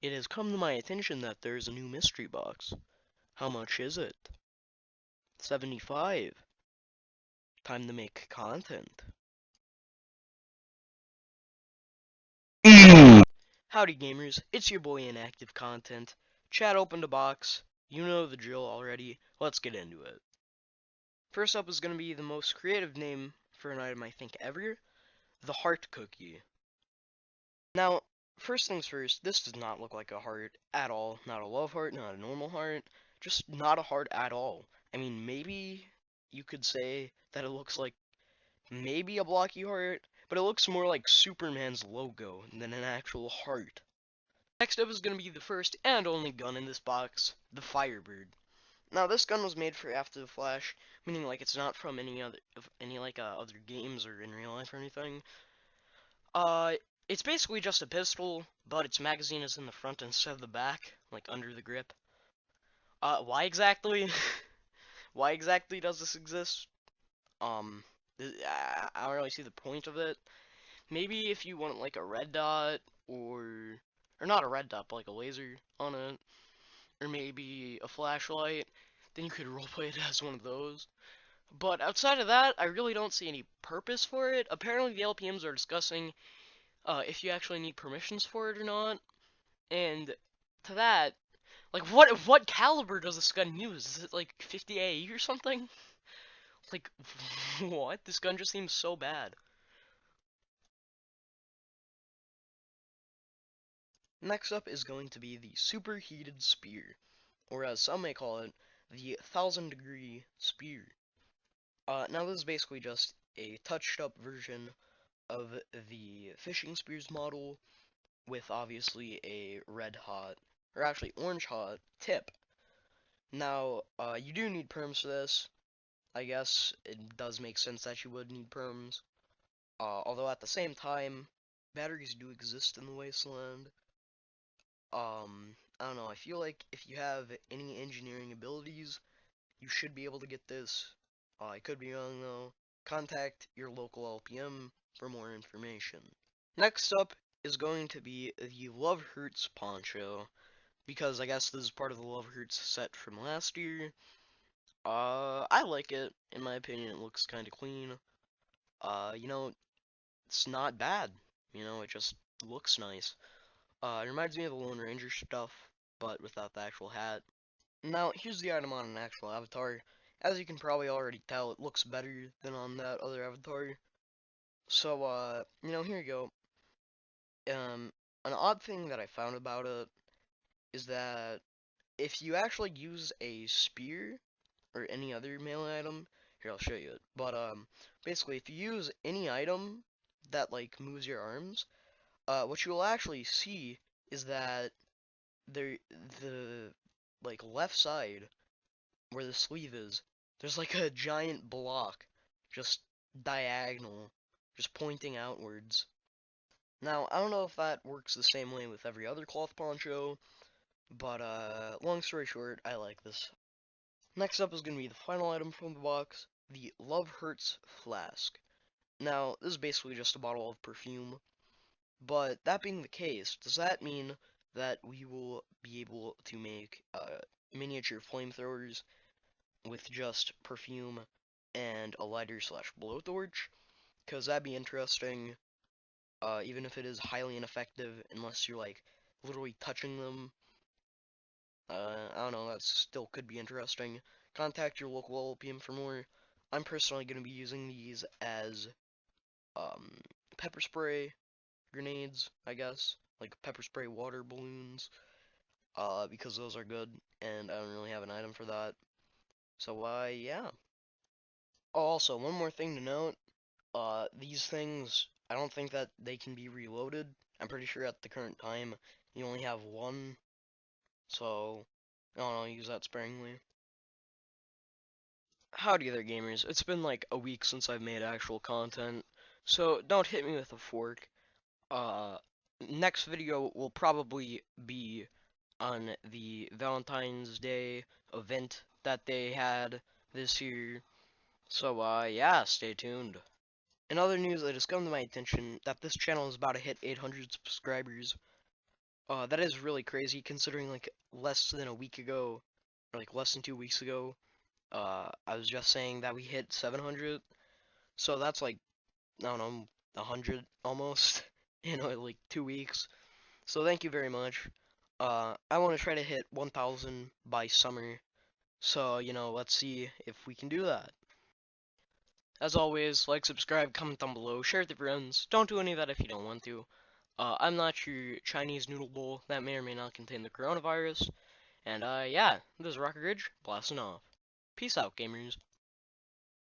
It has come to my attention that there's a new mystery box. How much is it? 75. Time to make content. Howdy gamers, it's your boy Inactive Content. Chat opened a box. You know the drill already. Let's get into it. First up is going to be the most creative name for an item I think ever. The Heart Cookie. Now, first things first, this does not look like a heart at all. Not a love heart, not a normal heart. Just not a heart at all. I mean, maybe you could say that it looks like maybe a blocky heart, but it looks more like Superman's logo than an actual heart. Next up is going to be the first and only gun in this box, the Firebird. Now this gun was made for after the Flash, meaning like it's not from any other other games or in real life or anything. It's basically just a pistol, but its magazine is in the front instead of the back, like under the grip. Why exactly? Why exactly does this exist? I don't really see the point of it. Maybe if you want like a red dot or not a red dot, but like a laser on it, or maybe a flashlight, then you could roleplay it as one of those. But outside of that, I really don't see any purpose for it. Apparently the LPMs are discussing if you actually need permissions for it or not. And to that, like what caliber does this gun use? Is it like 50 AE or something? Like what? This gun just seems so bad. Next up is going to be the Superheated Spear, or as some may call it, the 1000-degree spear. Now this is basically just a touched up version of the fishing spears model with obviously a red hot, or actually orange hot tip. Now, you do need perms for this. I guess it does make sense that you would need perms. Although at the same time, batteries do exist in the wasteland. I don't know, I feel like if you have any engineering abilities, you should be able to get this. I could be wrong though. Contact your local LPM for more information. Next up is going to be the Love Hurts poncho, because I guess this is part of the Love Hurts set from last year. I like it. In my opinion, it looks kind of clean. You know, it's not bad. You know, it just looks nice. It reminds me of the Lone Ranger stuff, but without the actual hat. Now, here's the item on an actual avatar. As you can probably already tell, it looks better than on that other avatar. So, you know, here you go. An odd thing that I found about it is that if you actually use a spear or any other melee item, here I'll show you it. But basically, if you use any item that like moves your arms, what you will actually see is that the like left side where the sleeve is, there's like a giant block just diagonal, just pointing outwards. Now, I don't know if that works the same way with every other cloth poncho, but long story short, I like this. Next up is going to be the final item from the box, the Love Hurts Flask. Now, this is basically just a bottle of perfume, but that being the case, does that mean that we will be able to make miniature flamethrowers with just perfume and a lighter slash blowtorch? Because that'd be interesting, even if it is highly ineffective, unless you're like literally touching them. I don't know, that still could be interesting. Contact your local LPM for more. I'm personally going to be using these as um, pepper spray grenades, I guess. Like pepper spray water balloons. Because those are good, and I don't really have an item for that. So, yeah. Oh, also, one more thing to note. These things, I don't think that they can be reloaded. I'm pretty sure at the current time, you only have one. So, I don't know, use that sparingly. Howdy there gamers, it's been like a week since I've made actual content, so don't hit me with a fork. Uh, Next video will probably be on the Valentine's Day event that they had this year, so yeah, stay tuned. In other news, it has come to my attention that this channel is about to hit 800 subscribers. That is really crazy considering like less than a week ago, or like less than 2 weeks ago, I was just saying that we hit 700. So that's like, I don't know, 100 almost in like 2 weeks. So thank you very much. I want to try to hit 1,000 by summer. So, let's see if we can do that. As always, like, subscribe, comment down below, share with your friends. Don't do any of that if you don't want to. I'm not your Chinese noodle bowl that may or may not contain the coronavirus. And, yeah, this is Rocket Ridge, blasting off. Peace out, gamers.